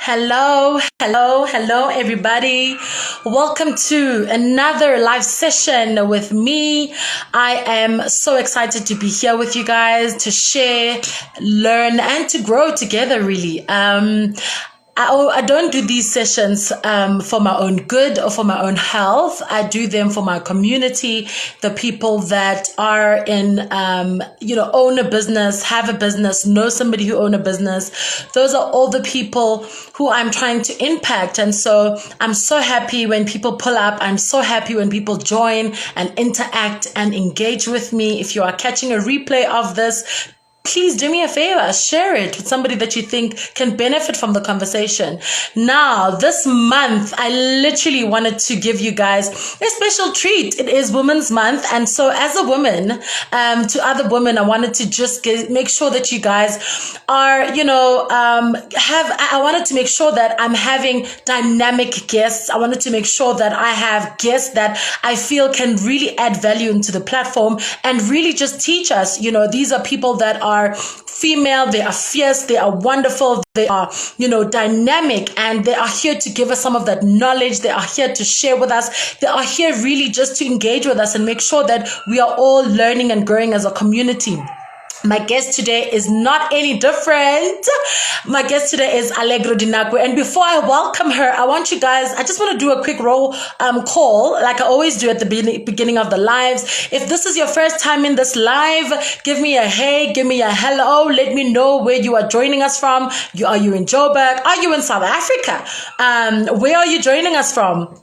Hello, everybody. Welcome to another live session with me. I am so excited to be here with you guys to share, learn, and to grow together, really. I don't do these sessions for my own good or for my own health. I do them for my community, the people that are in, own a business, have a business, know somebody who own a business. Those are all the people who I'm trying to impact. And so I'm so happy when people pull up. I'm so happy when people join and interact and engage with me. If you are catching a replay of this, please do me a favor, share it with somebody that you think can benefit from the conversation. Now, this month, I literally wanted to give you guys a special treat. It is Women's Month. And so as a woman, to other women, I wanted to just make sure that you guys are, I wanted to make sure that I'm having dynamic guests. I wanted to make sure that I have guests that I feel can really add value into the platform and really just teach us. These are people that are female, they are fierce, they are wonderful, they are, dynamic, and they are here to give us some of that knowledge. They are here to share with us. They are here really just to engage with us and make sure that we are all learning and growing as a community. My guest today is not any different. My guest today is Allegro Dinkwanyane. And before I welcome her, I just want to do a quick roll call, like I always do at the beginning of the lives. If this is your first time in this live, give me a hey, give me a hello. Let me know where you are joining us from. Are you in Joburg? Are you in South Africa? Where are you joining us from?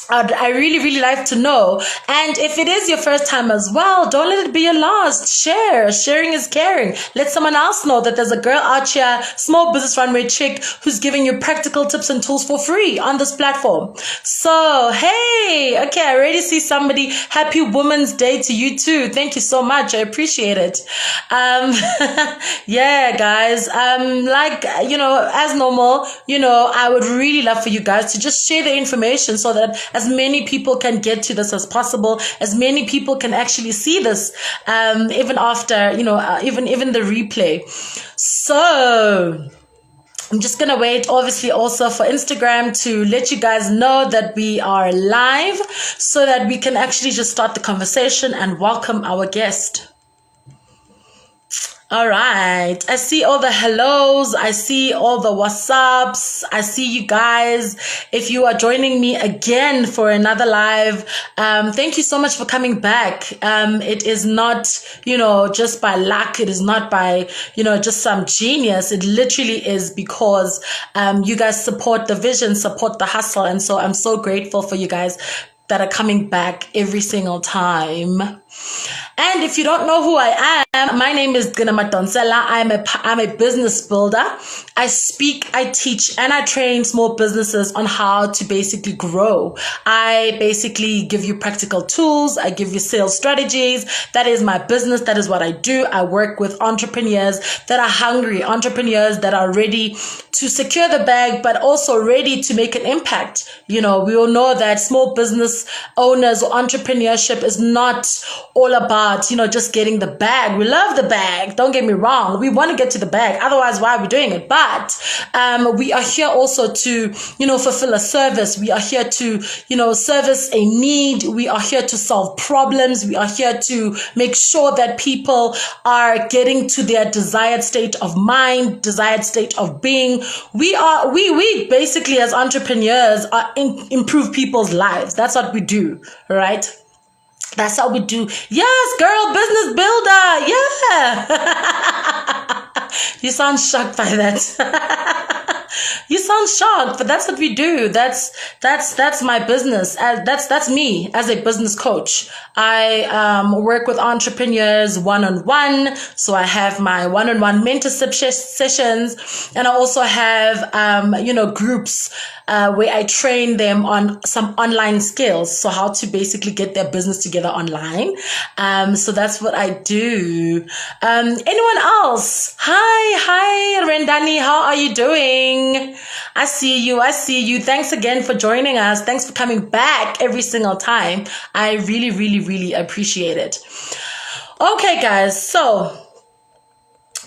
I really, really like to know. And if it is your first time as well, don't let it be your last. Share. Sharing is caring. Let someone else know that there's a girl out here, small business runway chick, who's giving you practical tips and tools for free on this platform. So, hey, okay, I already see somebody. Happy Women's Day to you too. Thank you so much. I appreciate it. Yeah, guys, as normal, I would really love for you guys to just share the information so that as many people can get to this as possible, as many people can actually see this, even after, even the replay. So I'm just going to wait, obviously, also for Instagram to let you guys know that we are live so that we can actually just start the conversation and welcome our guest. All right. I see all the hellos. I see all the WhatsApps. I see you guys. If you are joining me again for another live, thank you so much for coming back. It is not, just by luck. It is not by, just some genius. It literally is because, you guys support the vision, support the hustle. And so I'm so grateful for you guys that are coming back every single time. And if you don't know who I am, my name is Gina Matonsela. I'm a business builder. I speak, I teach, and I train small businesses on how to basically grow. I basically give you practical tools. I give you sales strategies. That is my business. That is what I do. I work with entrepreneurs that are hungry, entrepreneurs that are ready to secure the bag, but also ready to make an impact. We all know that small business owners or entrepreneurship is not all about, just getting the bag. We love the bag. Don't get me wrong. We want to get to the bag. Otherwise, why are we doing it? But we are here also to, fulfill a service. We are here to, service a need. We are here to solve problems. We are here to make sure that people are getting to their desired state of mind, desired state of being. We basically as entrepreneurs improve people's lives. That's what we do, right? That's how we do. Yes, girl, business builder. Yeah. You sound shocked by that. You sound shocked, but that's what we do. That's my business. That's me as a business coach. I work with entrepreneurs one-on-one. So I have my one-on-one mentorship sessions, and I also have groups where I train them on some online skills. So how to basically get their business together online. So that's what I do. Anyone else? Hi, Rendani. How are you doing? I see you. Thanks again for joining us. Thanks for coming back every single time. I really, really, really appreciate it. Okay, guys. So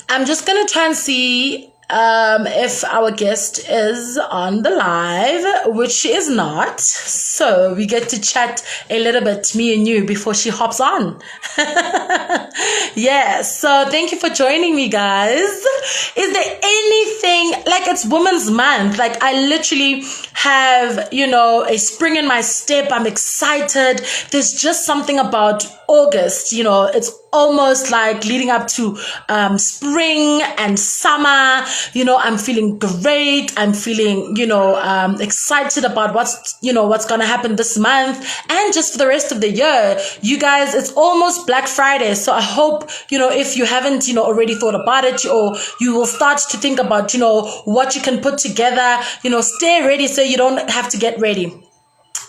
I'm just going to try and see if our guest is on the live, which she is not. So we get to chat a little bit, me and you, before she hops on. Yeah, so thank you for joining me, guys. Is there anything, like it's Women's Month, like I literally have, a spring in my step. I'm excited. There's just something about August, it's almost like leading up to spring and summer. I'm feeling great. I'm feeling, excited about what's going to happen this month and just for the rest of the year. You guys, it's almost Black Friday. So I hope, if you haven't, already thought about it, or you will start to think about, what you can put together, stay ready so you don't have to get ready.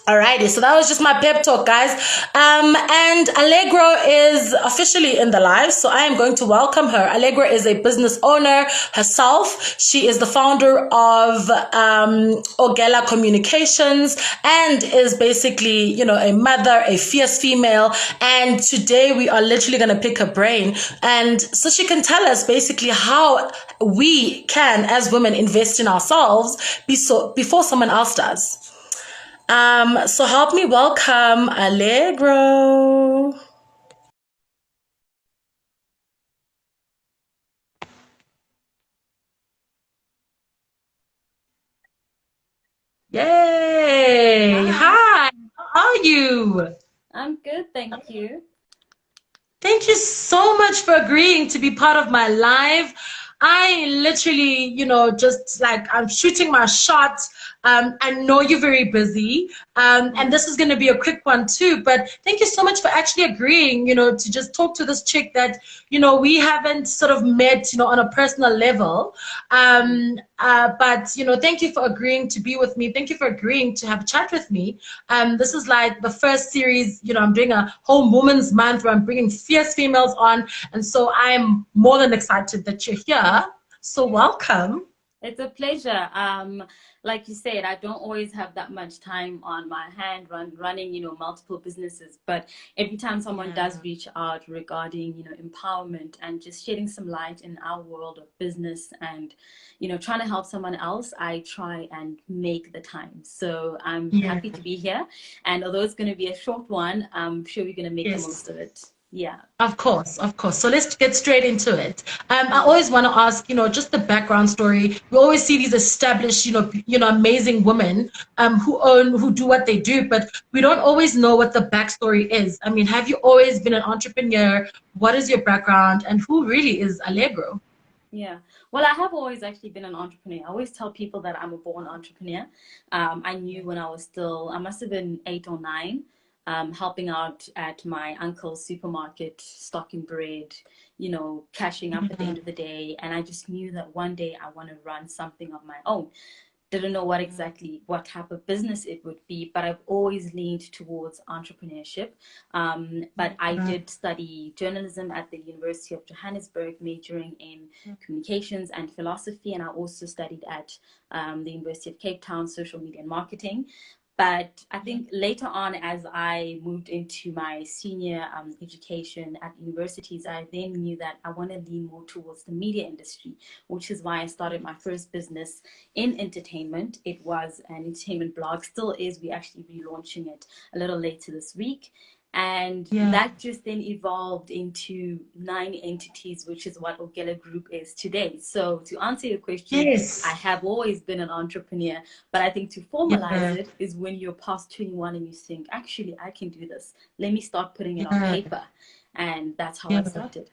Alrighty, so that was just my pep talk, guys. And Allegro is officially in the live, so I am going to welcome her. Allegro is a business owner herself. She is the founder of Ogela Communications and is basically, a mother, a fierce female. And today we are literally going to pick her brain, and so she can tell us basically how we can, as women, invest in ourselves before someone else does. So help me welcome Allegro. Yay! Hi, how are you? I'm good, thank you. Thank you so much for agreeing to be part of my live. I literally, just like I'm shooting my shot. I know you're very busy, and this is going to be a quick one too. But thank you so much for actually agreeing, to just talk to this chick that, we haven't sort of met, on a personal level. But thank you for agreeing to be with me. Thank you for agreeing to have a chat with me. This is like the first series. I'm doing a whole Women's Month where I'm bringing fierce females on, and so I'm more than excited that you're here. So welcome. It's a pleasure. Like you said, I don't always have that much time on my hand running, multiple businesses. But every time someone does Yeah. reach out regarding, empowerment and just shedding some light in our world of business and, trying to help someone else, I try and make the time. So I'm Yeah. happy to be here. And although it's going to be a short one, I'm sure we're going to make the most Yes. of it. Yeah. Of course, of course. So let's get straight into it. I Mm. always want to ask, just the background story. We always see these established, amazing women who do what they do, but we don't always know what the backstory is. I mean, have you always been an entrepreneur? What is your background, and who really is Allegro? Yeah. Well, I have always actually been an entrepreneur. I always tell people that I'm a born entrepreneur. I knew when I was still, I must have been 8 or 9, helping out at my uncle's supermarket, stocking bread, cashing up at the Yeah, end of the day. And I just knew that one day I want to run something of my own. Didn't know what type of business it would be, but I've always leaned towards entrepreneurship. But I yeah, did study journalism at the University of Johannesburg, majoring in communications and philosophy, and I also studied at the University of Cape Town, social media and marketing. But I think later on, as I moved into my senior education at universities, I then knew that I want to lean more towards the media industry, which is why I started my first business in entertainment. It was an entertainment blog, still is. We're actually relaunching it a little later this week. And yeah. that just then evolved into 9 entities, which is what Ogela Group is today. So to answer your question, I Yes. have always been an entrepreneur, but I think to formalize Yeah, it is when you're past 21 and you think, actually, I can do this. Let me start putting it on yeah, paper. And that's how I yeah. started.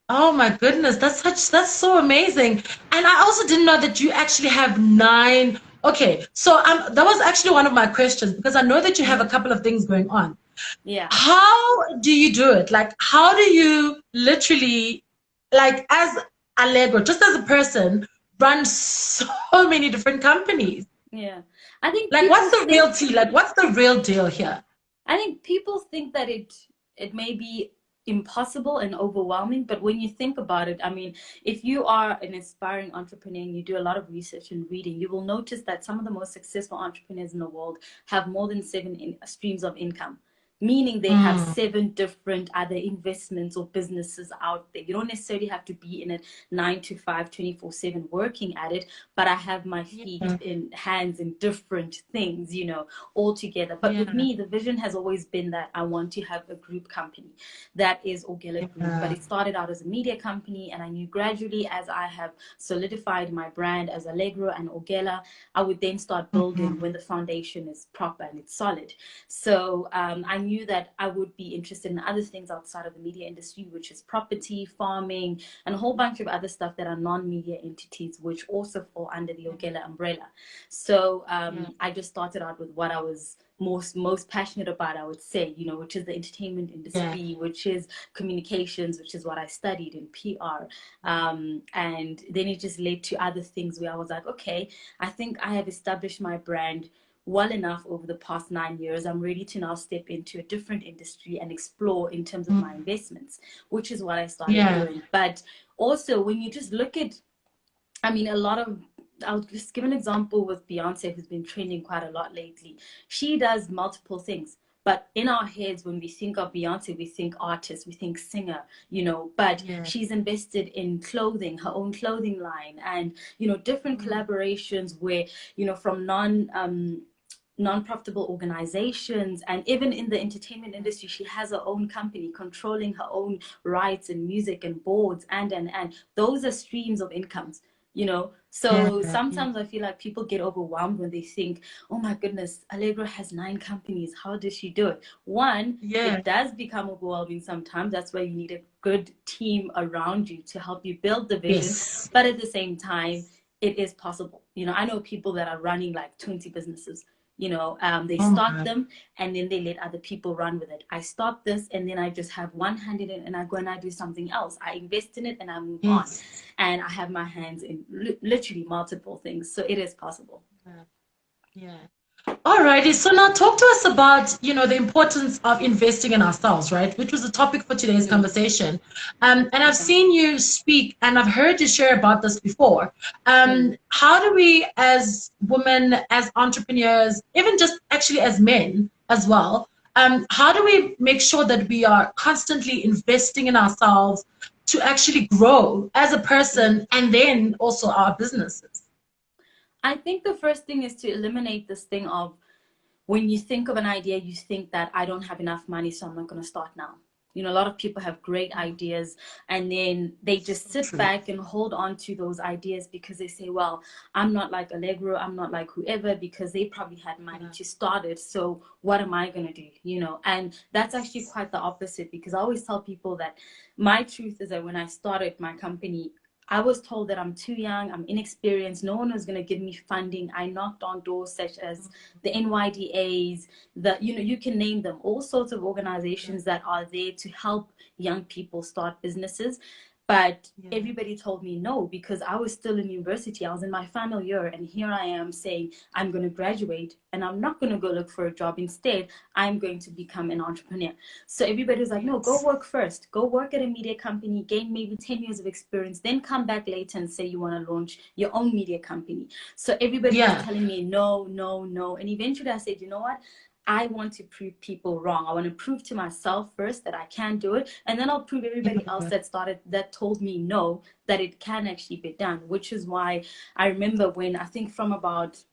Oh my goodness, that's so amazing. And I also didn't know that you actually have nine. Okay, so that was actually one of my questions because I know that you have a Mm. couple of things going on. Yeah. How do you do it? Like, how do you literally, like, as Allegro, just as a person, run so many different companies? Yeah. I think Like, what's people the real think tea? Like, what's the real deal here? I think people think that it may be impossible and overwhelming, but when you think about it, I mean, if you are an aspiring entrepreneur and you do a lot of research and reading, you will notice that some of the most successful entrepreneurs in the world have more than 7 streams of income. meaning they have Mm. 7 different other investments or businesses out there. You don't necessarily have to be in it 9 to 5, 24/7 working at it, but I have my feet Yeah. in hands in different things, all together. But with Yeah. me, the vision has always been that I want to have a group company that is Ogela Group. But Yeah. it started out as a media company, and I knew gradually as I have solidified my brand as Allegro and Ogela, I would then start building Mhm. when the foundation is proper and it's solid. So I knew that I would be interested in other things outside of the media industry, which is property, farming, and a whole bunch of other stuff that are non-media entities, which also fall under the Ogela umbrella. So Yeah. I just started out with what I was most passionate about, I would say, which is the entertainment Yeah. industry, which is communications, which is what I studied in PR. And then it just led to other things where I was like, okay, I think I have established my brand well enough over the past 9 years. I'm ready to now step into a different industry and explore in terms of my Mm. investments, which is what I started Yeah. doing. But also, when you just look at, I mean, a lot of, I'll just give an example with Beyonce, who's been trending quite a lot lately. She does multiple things. But in our heads, when we think of Beyonce, we think artist, we think singer, but Yeah. she's invested in clothing, her own clothing line, and, different Mm. collaborations where, from non-profitable organizations, and even in the entertainment industry, she has her own company controlling her own rights and music and boards, and those are streams of incomes. Yeah. So Yeah. sometimes I feel like people get overwhelmed when they think, oh my goodness, Allegro has 9 companies, how does she do it? One, Yeah. it does become overwhelming sometimes. That's why you need a good team around you to help you build the vision, Yes. but at the same time, it is possible. I know people that are running like 20 businesses. They Oh my start God. them and then they let other people run with it. I start this and then I just have one hand in it, and I go and I do something else. I invest in it and I move on, Yes. and I have my hands in literally multiple things. So it is possible. Yeah. Yeah. Alrighty, so now talk to us about, the importance of investing in ourselves, right? Which was the topic for today's Mm, conversation. And I've okay. seen you speak and I've heard you share about this before. Mm. How do we, as women, as entrepreneurs, even just actually as men as well, how do we make sure that we are constantly investing in ourselves to actually grow as a Mm. person and then also our businesses? I think the first thing is to eliminate this thing of, when you think of an idea, you think that I don't have enough money, so I'm not going to start now. A lot of people have great ideas and then they So just sit true. back and hold on to those ideas because they say, well, I'm not like Allegro, I'm not like whoever, because they probably had money Yeah. to start it. So what am I going to do? And that's actually Yes. quite the opposite, because I always tell people that my truth is that when I started my company, I was told that I'm too young, I'm inexperienced, no one was going to give me funding. I knocked on doors such as the NYDAs, you can name them, all sorts of Yeah. organizations that are there to help young people start businesses. But Yeah. everybody told me no, because I was still in university. I was in my final year, and here I am saying I'm going to graduate and I'm not going to go look for a job. Instead, I'm going to become an entrepreneur. So everybody was like, no, go Yes. work first. Go work at a media company, gain maybe 10 years of experience, then come back later and say you want to launch your own media company. So everybody was Yeah. telling me no, no, no. And eventually I said, you know what? I want to prove people wrong. I want to prove to myself first that I can do it. And then I'll prove everybody else Yeah. that told me no, that it can actually be done. Which is why I remember when, I think from about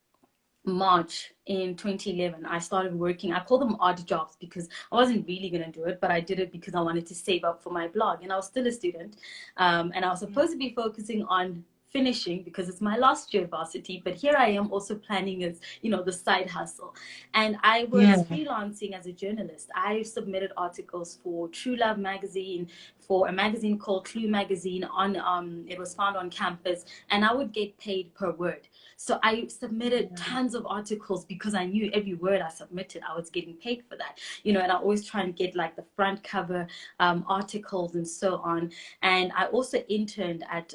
March in 2011, I started working. I call them odd jobs because I wasn't really going to do it, but I did it because I wanted to save up for my blog. And I was still a student. And I was Yeah. supposed to be focusing on finishing because it's my last year of varsity. But here I am also planning as, the side hustle. And I was Yeah. freelancing as a journalist. I submitted articles for True Love magazine, for a magazine called Clue magazine. It was found on campus, and I would get paid per word. So I submitted Yeah. tons of articles because I knew every word I submitted, I was getting paid for that. And I always try and get like the front cover articles and so on. And I also interned at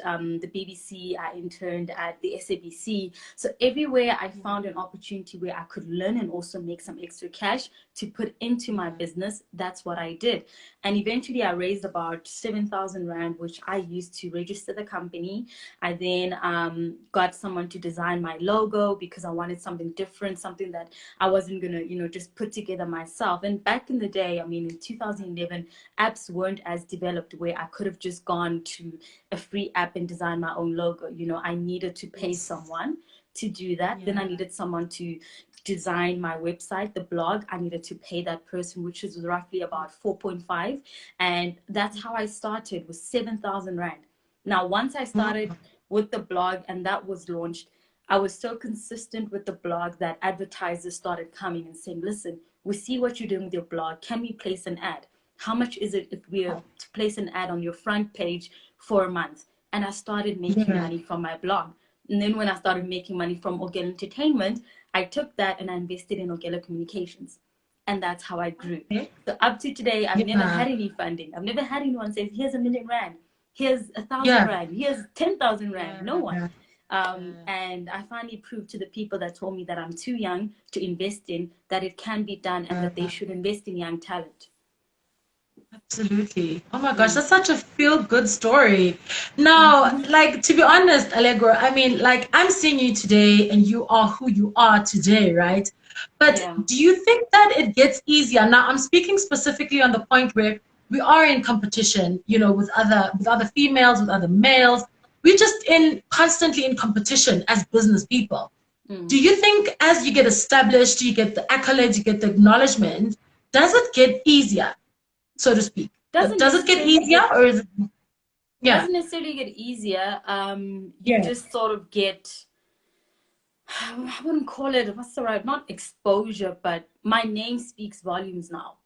the BBC, I interned at the SABC. So everywhere I found an opportunity where I could learn and also make some extra cash to put into my Yeah. business, that's what I did. And eventually I raised about about 7,000 Rand, which I used to register the company. I then got someone to design my logo because I wanted something different, something that I wasn't going to, just put together myself. And back in the day, I mean, in 2011, apps weren't as developed where I could have just gone to a free app and designed my own logo. I needed to pay someone to do that. Then I needed someone to design my website, the blog. I needed to pay that person, which is roughly about 4.5. And that's how I started, with 7,000 Rand. Now, once I started with the blog and that was launched, I was so consistent with the blog that advertisers started coming and saying, listen, we see what you're doing with your blog. Can we place an ad? How much is it if we place an ad on your front page for a month? And I started making money from my blog. And then when I started making money from Ogel Entertainment, I took that and I invested in Ogela Communications. And that's how I grew. So up to today, I've never had any funding. I've never had anyone say, here's 1,000,000 Rand, here's 1,000 Rand, here's 10,000 Rand. No one. And I finally proved to the people that told me that I'm too young to invest in, that it can be done and that they should invest in young talent. Absolutely. Oh my gosh, that's such a feel-good story. Now, like, to be honest, Allegro, I mean, like, I'm seeing you today and you are who you are today, right? But do you think that it gets easier? Now, I'm speaking specifically on the point where we are in competition, with other females, with other males. We're just constantly in competition as business people. Do you think as you get established, you get the accolades, you get the acknowledgement, does it get easier, so to speak? Does it get easier, or is it? Yeah. Doesn't necessarily get easier. You just sort of get, I wouldn't call it, what's the right, not exposure, but my name speaks volumes now.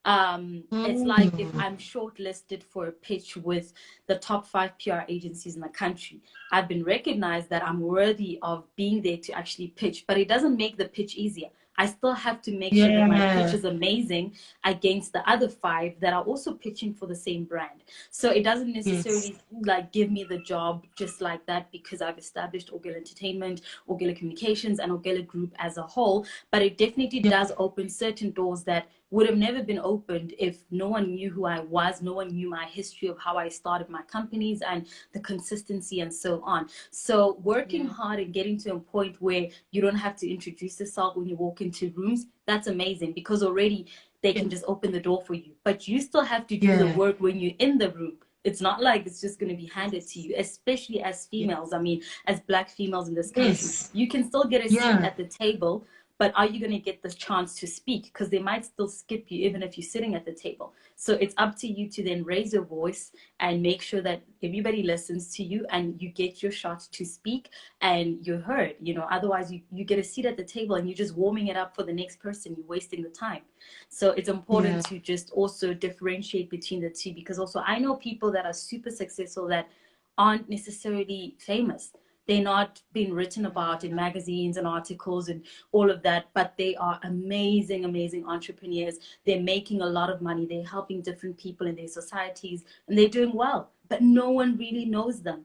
It's like if I'm shortlisted for a pitch with the top 5 PR agencies in the country, I've been recognized that I'm worthy of being there to actually pitch, but it doesn't make the pitch easier. I still have to make sure that my pitch is amazing against the other 5 that are also pitching for the same brand. So it doesn't necessarily like give me the job just like that because I've established Ogela Entertainment, Ogela Communications, and Ogela Group as a whole. But it definitely does open certain doors that would have never been opened if no one knew who I was, no one knew my history of how I started my companies and the consistency and so on. So working hard and getting to a point where you don't have to introduce yourself when you walk into rooms, that's amazing because already they can just open the door for you. But you still have to do the work when you're in the room. It's not like it's just going to be handed to you, especially as females. I mean, as Black females in this country, you can still get a seat at the table, but are you going to get the chance to speak? Because they might still skip you even if you're sitting at the table. So it's up to you to then raise your voice and make sure that everybody listens to you and you get your shot to speak and you're heard. Otherwise you get a seat at the table and you're just warming it up for the next person. You're wasting the time. So it's important to just also differentiate between the two, because also I know people that are super successful that aren't necessarily famous. They're not being written about in magazines and articles and all of that, but they are amazing, amazing entrepreneurs. They're making a lot of money. They're helping different people in their societies and they're doing well, but no one really knows them.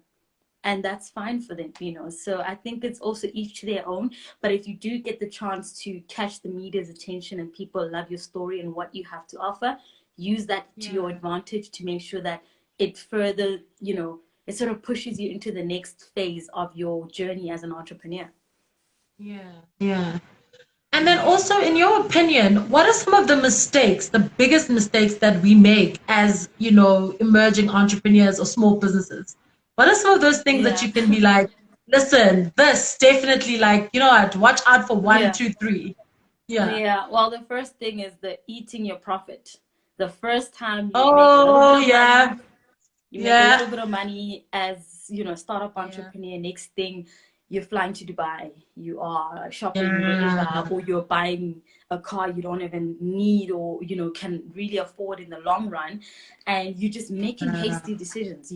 And that's fine for them, So I think it's also each to their own. But if you do get the chance to catch the media's attention and people love your story and what you have to offer, use that to your advantage to make sure that it further, it sort of pushes you into the next phase of your journey as an entrepreneur. Yeah. And then also, in your opinion, what are some of the mistakes, the biggest mistakes that we make as, emerging entrepreneurs or small businesses? What are some of those things that you can be like, listen, this definitely, like, you know what, watch out for one, two, three. Yeah. Well, the first thing is the eating your profit. The first time you make a little bit of money, you make a little bit of money as, startup entrepreneur. Next thing, you're flying to Dubai, you are shopping wherever, or you're buying a car you don't even need or, can really afford in the long run. And you're just making hasty decisions,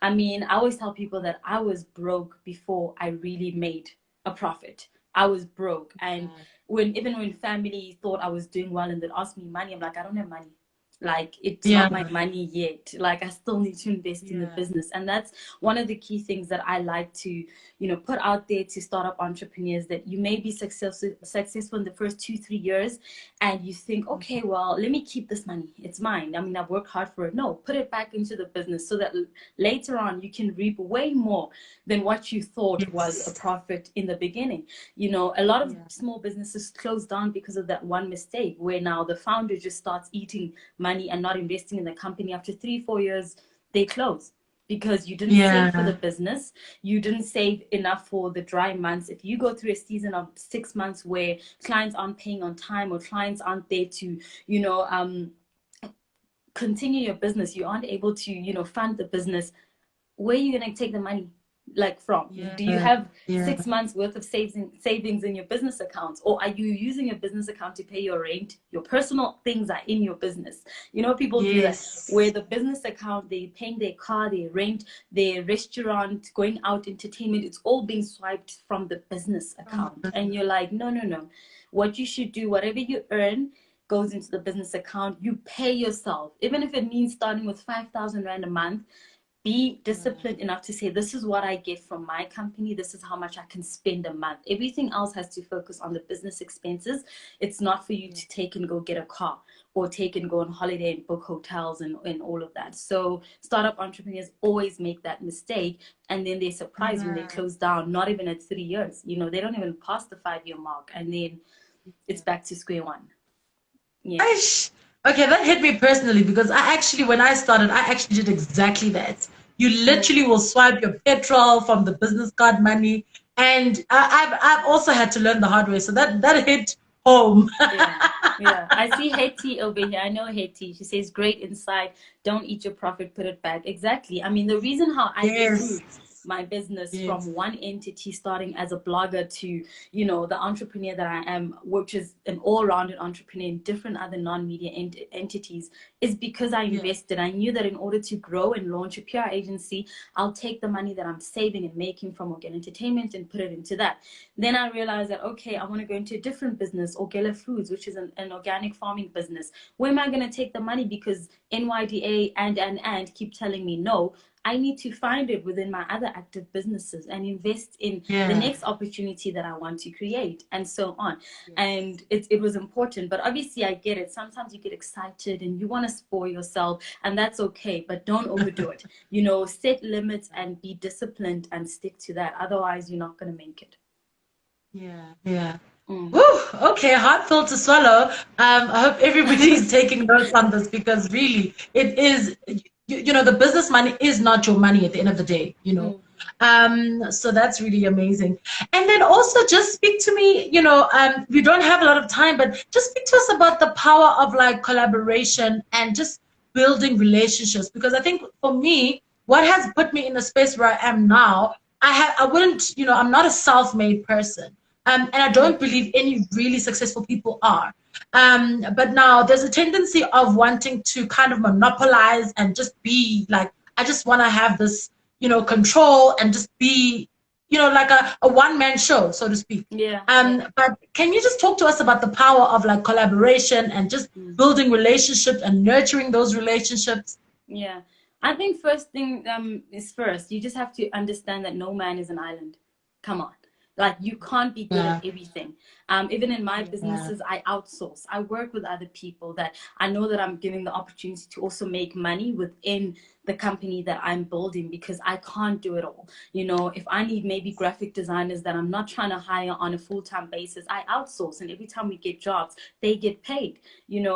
I mean, I always tell people that I was broke before I really made a profit. I was broke. And even when family thought I was doing well and they'd ask me money, I'm like, I don't have money. Like, it's not my Yeah. money yet. Like, I still need to invest in the Yeah. business. And that's one of the key things that I like to, put out there to startup entrepreneurs, that you may be successful in the first 2 3 years, and you think, okay, well, let me keep this money, it's mine. I mean, I've worked hard for it. No, put it back into the business so that later on you can reap way more than what you thought was a Yes. profit in the beginning. A lot of Yeah. small businesses close down because of that one mistake, where now the founder just starts eating money and not investing in the company. After 3 4 years, they close because you didn't save for the Yeah. business. You didn't save enough for the dry months. If you go through a season of 6 months where clients aren't paying on time, or clients aren't there to, you know, continue your business, you aren't able to, fund the business, where are you going to take the money, like, from? Do you Yeah. have Yeah. 6 months worth of savings in your business accounts, or are you using your business account to pay your rent? Your personal things are in your business. People do that, where Yes. the business account, they're paying their car, their rent, their restaurant, going out, entertainment, it's all being swiped from the business From the account. And business. you're like, no, no, no. What you should do, whatever you earn goes into the business account. You pay yourself, even if it means starting with 5,000 rand a month. Be Yeah. disciplined enough to say, this is what I get from my company, this is how much I can spend a month. Everything else has to focus on the business expenses. It's not for you Yeah. to take and go get a car, or take and go on holiday and book hotels and all of that. So startup entrepreneurs always make that mistake, and then they're surprised when they Yeah. close down, not even at 3 years. They don't even pass the 5 year mark, and then it's back to square one. Yeah. Aish. Okay, that hit me personally because I actually, when I started, I actually did exactly that. You Mm. literally will swipe your petrol from the business card money, and I've also had to learn the hard way. So that hit home. Yeah, yeah. I see Hetty over here. I know Hetty. She says, great insight. Don't eat your profit, put it back. Exactly. I mean, the reason how I Yes. grew my business Yes. from one entity, starting as a blogger, to, the entrepreneur that I am, which is an all-rounded entrepreneur in different other non-media entities, is because I Yeah. invested. I knew that in order to grow and launch a PR agency, I'll take the money that I'm saving and making from Organ Entertainment and put it into that. Then I realized that, okay, I want to go into a different business, Orgella Foods, which is an organic farming business. Where am I going to take the money? Because NYDA and keep telling me no. I need to find it within my other active businesses and invest in the Yeah. next opportunity that I want to create, and so on. Yes. And it was important. But obviously, I get it. Sometimes you get excited and you want to spoil yourself, and that's okay. But don't overdo it. Set limits and be disciplined and stick to that. Otherwise, you're not going to make it. Yeah. Yeah. Mm. Woo, okay, hard pill to swallow. I hope everybody's taking notes on this because really, it is, the business money is not your money at the end of the day. Mm. So that's really amazing. And then also just speak to me, we don't have a lot of time, but just speak to us about the power of like collaboration and just building relationships. Because I think for me, what has put me in the space where I am now, I wouldn't, I'm not a self-made person. And I don't believe any really successful people are. But now there's a tendency of wanting to kind of monopolize and just be like, I just want to have this, control and just be, like a one-man show, so to speak. Yeah, yeah. But can you just talk to us about the power of like collaboration and just Mm. building relationships and nurturing those relationships? Yeah. I think first thing is first. You just have to understand that no man is an island. Come on. Like, you can't be good at Yeah, everything. Even in my yeah, businesses, I outsource. I work with other people that I know that I'm giving the opportunity to also make money within the company that I'm building, because I can't do it all. If I need maybe graphic designers that I'm not trying to hire on a full-time basis, I outsource. And every time we get jobs, they get paid.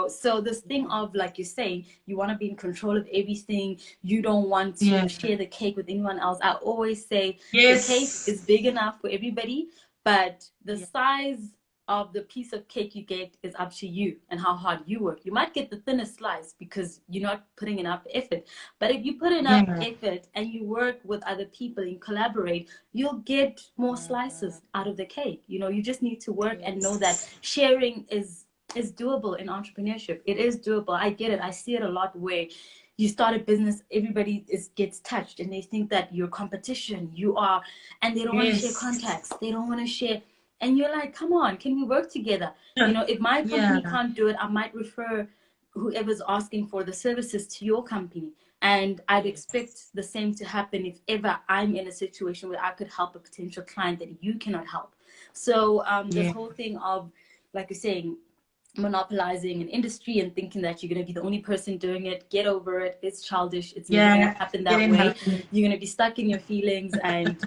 So this thing of, like you're saying, you want to be in control of everything, you don't want to yeah, share the cake with anyone else. I always say the cake is yes, big enough for everybody, but the yeah, size of the piece of cake you get is up to you and how hard you work. You might get the thinnest slice because you're not putting enough effort. But if you put enough yeah, effort and you work with other people and collaborate, you'll get more slices out of the cake. You just need to work and know that yes, sharing is doable in entrepreneurship. It is doable. I get it. I see it a lot, where you start a business, everybody gets touched, and they think that you're competition, and they don't want to share yes, contacts, they don't want to share. And you're like, come on, can we work together? If my company yeah, can't do it, I might refer whoever's asking for the services to your company. And I'd expect the same to happen if ever I'm in a situation where I could help a potential client that you cannot help. So this Yeah. whole thing of, like you're saying, monopolizing an industry and thinking that you're going to be the only person doing it, get over it. It's childish. It's never going to Yeah. happen It that ain't way. happening. You're going to be stuck in your feelings, and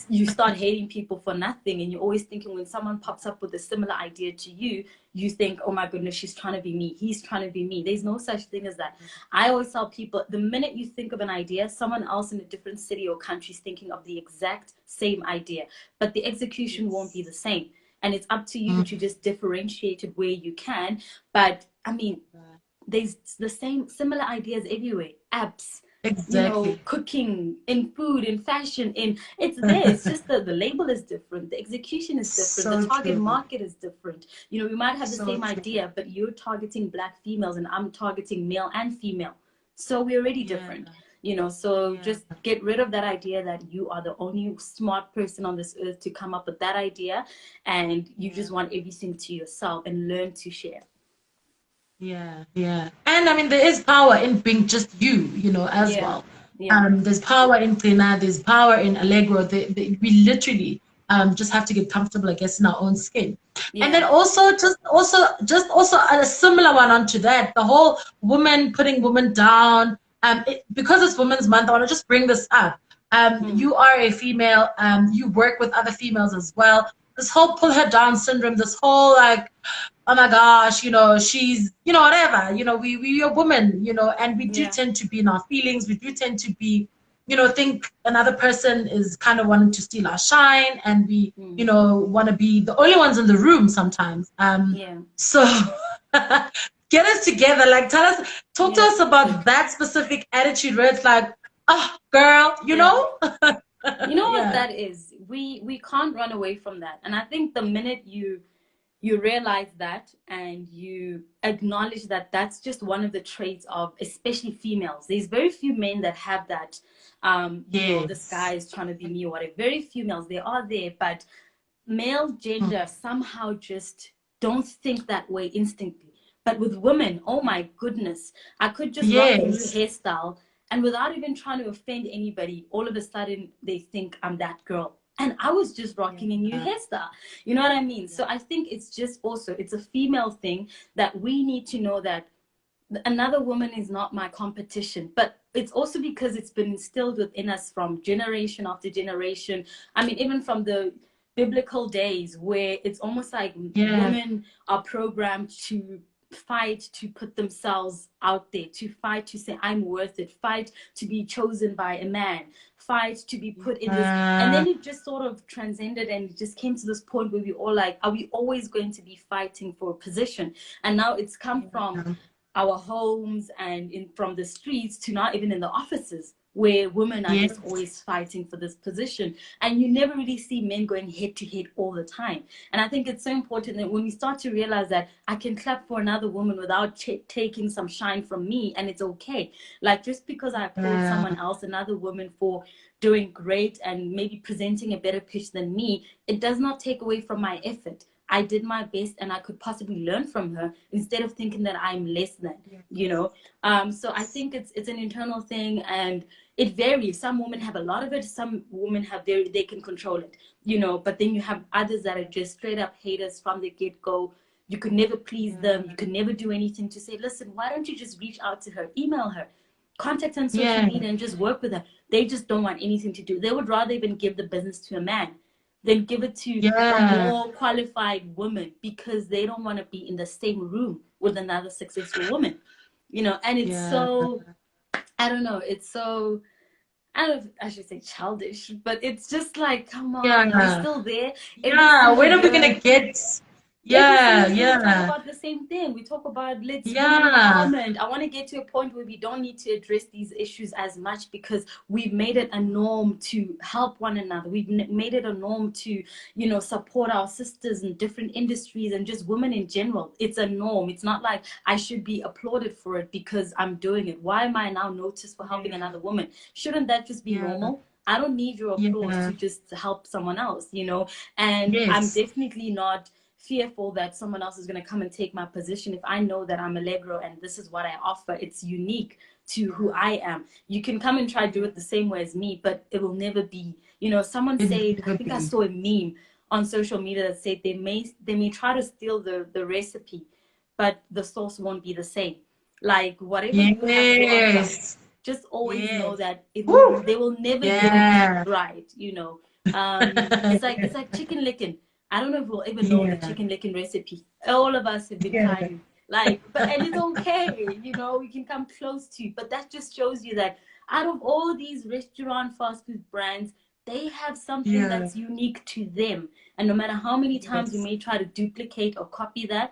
you start hating people for nothing. And you're always thinking, when someone pops up with a similar idea to you, you think, oh my goodness, she's trying to be me, he's trying to be me. There's no such thing as that. I always tell people, the minute you think of an idea, someone else in a different city or country is thinking of the exact same idea, but the execution won't be the same. And it's up to you to just differentiate it where you can. But I mean, there's the same similar ideas everywhere. Apps, Exactly. cooking, in food, in fashion, in it's there. It's just the label is different, the execution is different, the So target true. market is different. We might have the So same true. idea, but you're targeting Black females and I'm targeting male and female. So we're already Yeah. different. So Yeah. just get rid of that idea that you are the only smart person on this earth to come up with that idea, and you Yeah. just want everything to yourself, and learn to share. Yeah, yeah. And I mean, there is power in being just you, as Yeah, well. yeah, There's power in Trina, there's power in Allegro. We literally just have to get comfortable, I guess, in our own skin. And then yeah, also, just also a similar one onto that, the whole woman putting women down. Because it's Women's Month, I want to just bring this up. hmm, You are a female. You work with other females as well. This whole pull her down syndrome, this whole like, oh my gosh, she's, whatever, we are women, and we do yeah, tend to be in our feelings. We do tend to be, think another person is kind of wanting to steal our shine, and we, hmm, want to be the only ones in the room sometimes. yeah, So get us together, like talk to yeah, us about that specific attitude where it's like, oh, girl, yeah. You know what yeah, that is? We can't run away from that. And I think the minute you realize that and you acknowledge that that's just one of the traits of especially females. There's very few men that have that, this guy yes, is trying to be me or whatever. Very few males, they are there, but male gender somehow just don't think that way instantly. But with women, oh my goodness, I could just rock a new yes, hairstyle, and without even trying to offend anybody, all of a sudden they think I'm that girl. And I was just rocking a new yeah, hairstyle. You know what I mean? So I think it's just also, it's a female thing that we need to know that another woman is not my competition. But it's also because it's been instilled within us from generation after generation. I mean, even from the biblical days, where it's almost like yeah, women are programmed to fight to put themselves out there, to fight to say I'm worth it, fight to be chosen by a man, fight to be put in this. And uh, then it just sort of transcended, and it just came to this point where we all like, are we always going to be fighting for a position? And now it's come from yeah, our homes and in from the streets to not even in the offices, where women are just yes, always fighting for this position, and you never really see men going head to head all the time. And I think it's so important that when we start to realize that I can clap for another woman without taking some shine from me, and it's okay. Like, just because I applaud someone else, another woman, for doing great and maybe presenting a better pitch than me, it does not take away from my effort. I did my best and I could possibly learn from her, instead of thinking that I'm less than, you know. So I think it's an internal thing, and it varies. Some women have a lot of it, some women have they can control it, but then you have others that are just straight up haters from the get-go. You could never please them, you could never do anything to say, listen, why don't you just reach out to her, email her, contact her on social yeah, media and just work with her. They just don't want anything to do. They would rather even give the business to a man than give it to a yeah, more qualified woman, because they don't want to be in the same room with another successful woman. And it's yeah, so, I don't know, it's so, I don't know if I should say childish, but it's just like, come on, are we yeah, still there? Every yeah. single When are we year, gonna get? every Yeah, single year we talk yeah, about the same thing. We talk about, let's women yeah, empowerment. I want to get to a point where we don't need to address these issues as much, because we've made it a norm to help one another. We've made it a norm to, support our sisters in different industries and just women in general. It's a norm. It's not like I should be applauded for it because I'm doing it. Why am I now noticed for helping yeah, another woman? Shouldn't that just be yeah, normal? I don't need your applause yeah. to just help someone else. And I'm Yes. definitely not fearful that someone else is going to come and take my position. If I know that I'm Allegro and this is what I offer, it's unique to who I am. You can come and try to do it the same way as me, but it will never be. You know, someone said, I think I saw a meme on social media that said they may try to steal the recipe, but the sauce won't be the same. Like whatever you have to offer, Yes. just always know Yes. that Woo. they will never get it Yeah. right. It's like chicken licking. I don't know if we'll ever know the Yeah. chicken licking recipe. All of us have been Yeah. trying, but and it's okay. We can come close to, but that just shows you that out of all these restaurant fast food brands, they have something Yeah. that's unique to them. And no matter how many times you Yes. may try to duplicate or copy that,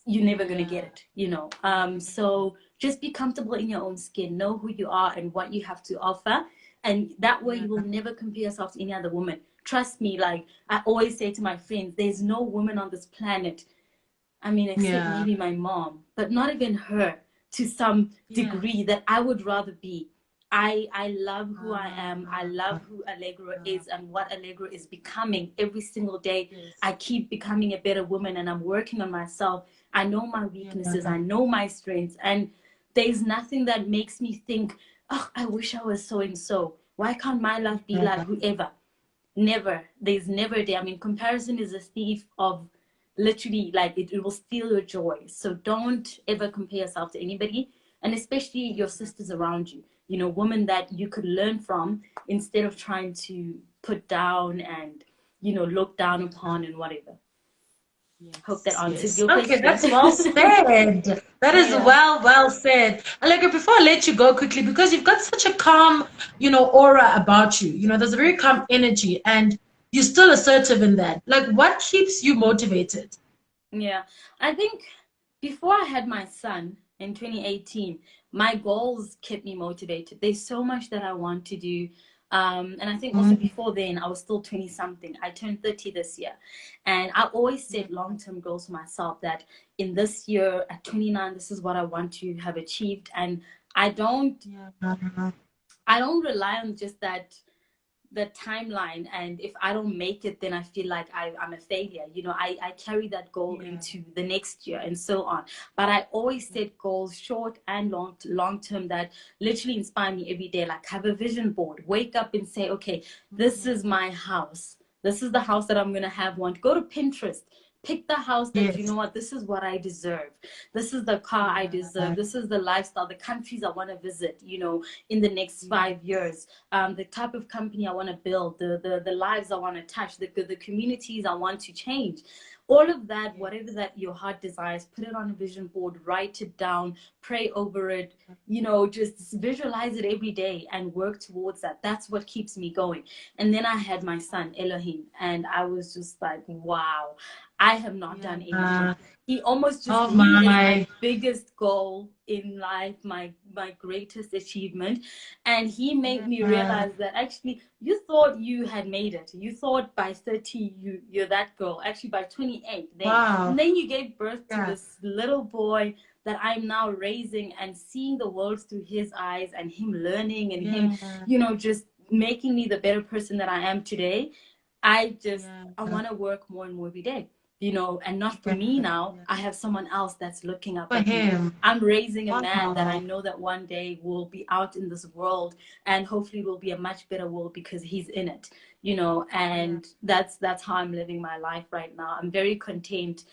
you're never going to get Yeah. it. So just be comfortable in your own skin, know who you are and what you have to offer, and that way Yeah. you will never compare yourself to any other woman. Trust me, like I always say to my friends, there's no woman on this planet, I mean, except Yeah. maybe my mom, but not even her, to some Yeah. degree, that I would rather be. I love who I am. I Ah, love who Allegro is and what Allegro is becoming every single day. yes. I keep becoming a better woman and I'm working on myself. I know my weaknesses. Yeah. I know my strengths. And there's nothing that makes me think, oh, I wish I was so and so. Why can't my life be like Yeah. whoever? Never. There's never a day. I mean, comparison is a thief of literally, like, it will steal your joy. So don't ever compare yourself to anybody, and especially your sisters around you. Women that you could learn from instead of trying to put down and look down upon and whatever. Hope that Yes, answers yes. your Okay, question. that's well said. That is Yeah. well said. Allegra, before I let you go quickly, because you've got such a calm, aura about you. There's a very calm energy and you're still assertive in that. Like, what keeps you motivated? Yeah, I think before I had my son in 2018, my goals kept me motivated. There's so much that I want to do. And I think also Mm, before then, I was still 20 something. I turned 30 this year. And I always set long-term goals for myself that in this year at 29, this is what I want to have achieved. And I don't yeah. I don't rely on just the timeline, and if I don't make it, then I feel like I'm a failure. I carry that goal Yeah. into the next year and so on. But I always set goals, short and long term, that literally inspire me every day. Like, have a vision board, wake up and say, okay, this is my house, this is the house that I'm going to have one. Go to Pinterest, pick the house that, you Yes. know what, this is what I deserve, this is the car I deserve, Yeah. this is the lifestyle, the countries I want to visit, in the next 5 years, the type of company I want to build, the lives I want to touch, the communities I want to change. All of that, whatever that your heart desires, put it on a vision board, write it down, pray over it, just visualize it every day and work towards that. That's what keeps me going. And then I had my son, Elohim, and I was just like, wow, I have not done anything. Yeah. He almost just, Oh he is my my. biggest goal in life, my greatest achievement. And he made me Yeah. realize that actually you thought you had made it, you thought by 30 you're that girl, actually by 28 then. And Wow. then you gave birth to Yeah. this little boy that I'm now raising and seeing the world through his eyes, and him learning and him, Yeah. just making me the better person that I am today. I Yeah. want to work more and more every day, and not for Yeah. me now. Yeah. I have someone else that's looking up For at me. him. I'm raising a man that I Wow. know that one day will be out in this world, and hopefully will be a much better world because he's in it, Yeah. and that's how I'm living my life right now. I'm very content.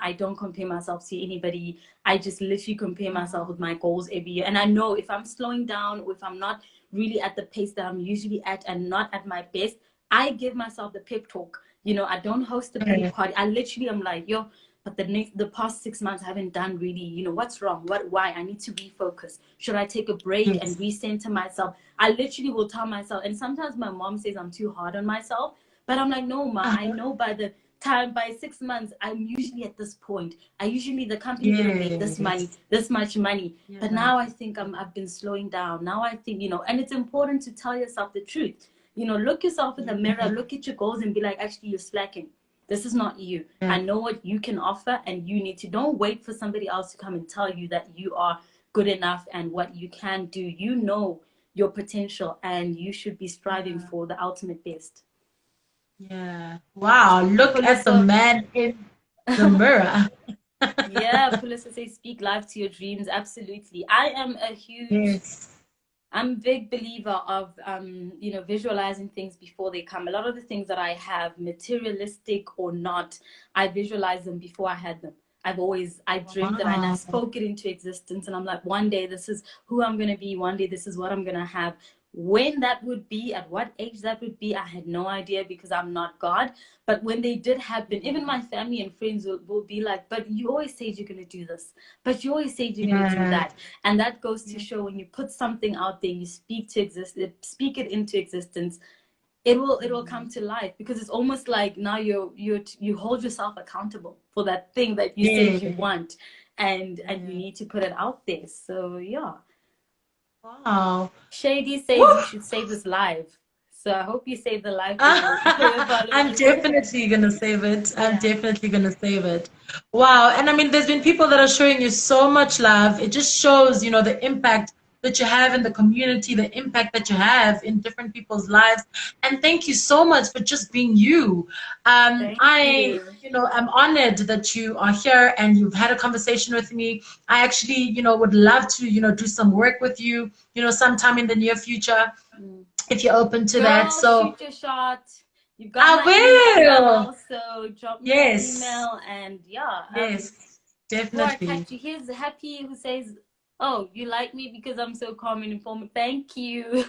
I don't compare myself to anybody. I just literally compare myself Wow. with my goals every year. And I know if I'm slowing down, or if I'm not really at the pace that I'm usually at and not at my best, I give myself the pep talk. I don't host a pity Yeah. party. I literally am like, yo, but the past 6 months I haven't done really, what's wrong? Why? I need to refocus. Should I take a break and Yes. recenter myself? I literally will tell myself, and sometimes my mom says I'm too hard on myself, but I'm like, no, ma, I Uh-huh. know by 6 months, I'm usually at this point. The company didn't make this money, Yes. this much money. But Yeah. now I think I've been slowing down. Now I think, and it's important to tell yourself the truth. Look yourself in the mirror, Yeah. look at your goals and be like, actually, you're slacking. This is not you. Yeah. I know what you can offer, and you need to, don't wait for somebody else to come and tell you that you are good enough and what you can do. You know your potential, and you should be striving Yeah. for the ultimate best. Yeah. Wow. Look at the Pulisa, man in the mirror. yeah, Pulisa says speak life to your dreams. Absolutely. Yes. I'm a big believer of visualizing things before they come. A lot of the things that I have, materialistic or not, I visualize them before I had them. I dreamt that and I Wow. spoke it into existence, and I'm like, one day this is who I'm gonna be, one day this is what I'm gonna have. When that would be, at what age that would be, I had no idea because I'm not God. But when they did happen, even my family and friends will be like, but you always said you're gonna do this, but you always said you're gonna do Yeah. that. And that goes to Yeah. show when you put something out there, you speak it into existence, it will come to life, because it's almost like now you hold yourself accountable for that thing that you said you Yeah. want, and you Yeah. need to put it out there. So yeah. Wow. Shady says you Woo! should save this live. So I hope you save the live for your I'm followers. definitely gonna save it. I'm Yeah. definitely gonna save it. Wow. And I mean, there's been people that are showing you so much love. It just shows, the impact that you have in the community, the impact that you have in different people's lives. And thank you so much for just being you. Thank I, you. am honored that you are here and you've had a conversation with me. I actually, would love to, do some work with you, sometime in the near future Mm. if you're open to that. Girl, So shoot your shot. You've got I my email will. also. Drop me an Yes. email, and yeah. Yes. Before I Definitely. catch you, here's Happy who says, "Oh, you like me because I'm so calm and informative." Thank you.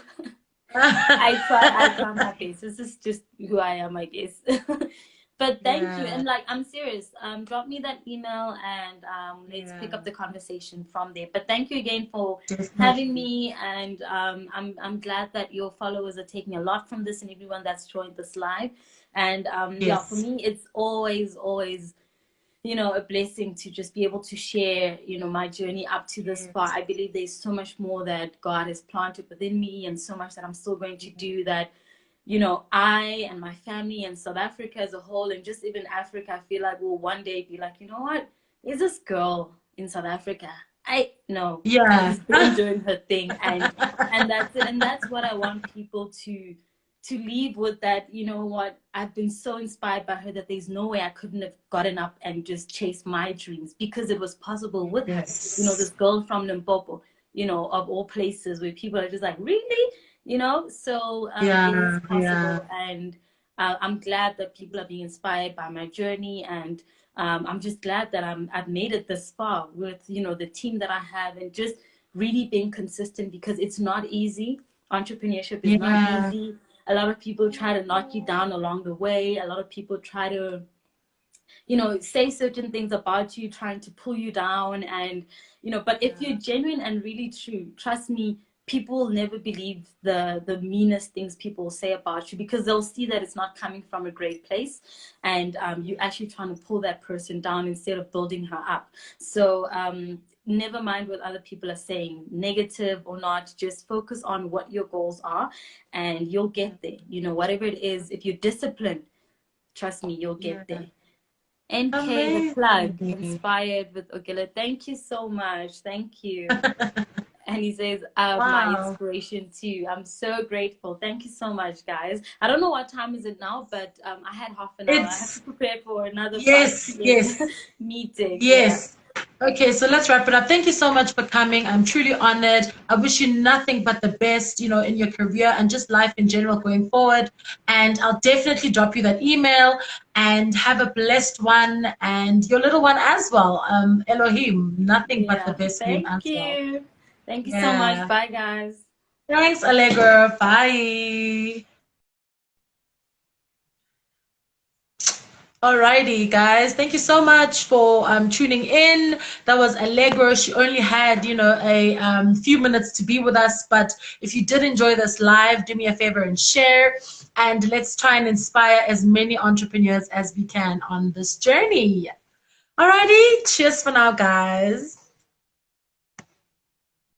I try my best. This is just who I am, I guess. But thank you. Yeah. And like, I'm serious. Drop me that email, and let's pick up Yeah. the conversation from there. But thank you again for having Definitely. me, and I'm glad that your followers are taking a lot from this, and everyone that's joined this live. And yeah, for Yes. me, it's always a blessing to just be able to share, my journey up to this far. Yes. I believe there's so much more that God has planted within me, and so much that I'm still going to do, that, I and my family and South Africa as a whole, and just even Africa, I feel like will one day be like, you know what? There's this girl in South Africa. I know Yeah. she's been doing her thing, and that's it. And that's what I want people to leave with, that, you know what, I've been so inspired by her that there's no way I couldn't have gotten up and just chased my dreams, because it was possible with her. This Yes. girl from Limpopo, of all places, where people are just like, really? So it is Yeah. Yeah. possible. And I'm glad that people are being inspired by my journey. And I'm just glad that I've made it this far with, the team that I have, and just really being consistent, because it's not easy. Entrepreneurship is not Yeah. easy. A lot of people try to knock you down along the way. A lot of people try to, say certain things about you, trying to pull you down. And, but if you're Yeah. genuine and really true, trust me, people will never believe the meanest things people will say about you, because they'll see that it's not coming from a great place. And you're actually trying to pull that person down instead of building her up. So, never mind what other people are saying, negative or not. Just focus on what your goals are, and you'll get there. Whatever it is, if you're disciplined, trust me, you'll get Yeah. there. NK the plug, Amazing. inspired with Ogila. Thank you so much. Thank you. And he says, my Wow. inspiration too. I'm so grateful. Thank you so much, guys. I don't know what time is it now, but I had half an hour. I have to It's prepare for another 5 yes. p.m. Yes. meeting. Yeah. Yes. Okay, so let's wrap it up. Thank you so much for coming. I'm truly honored. I wish you nothing but the best, in your career and just life in general going forward. And I'll definitely drop you that email, and have a blessed one, and your little one as well. Elohim, nothing but the Yeah. best for him Thank as well. you. Thank you so much. Yeah. Bye, guys. Thanks, Allegro. Bye. Alrighty, guys. Thank you so much for tuning in. That was Allegro. She only had, a few minutes to be with us. But if you did enjoy this live, do me a favor and share. And let's try and inspire as many entrepreneurs as we can on this journey. Alrighty. Cheers for now, guys.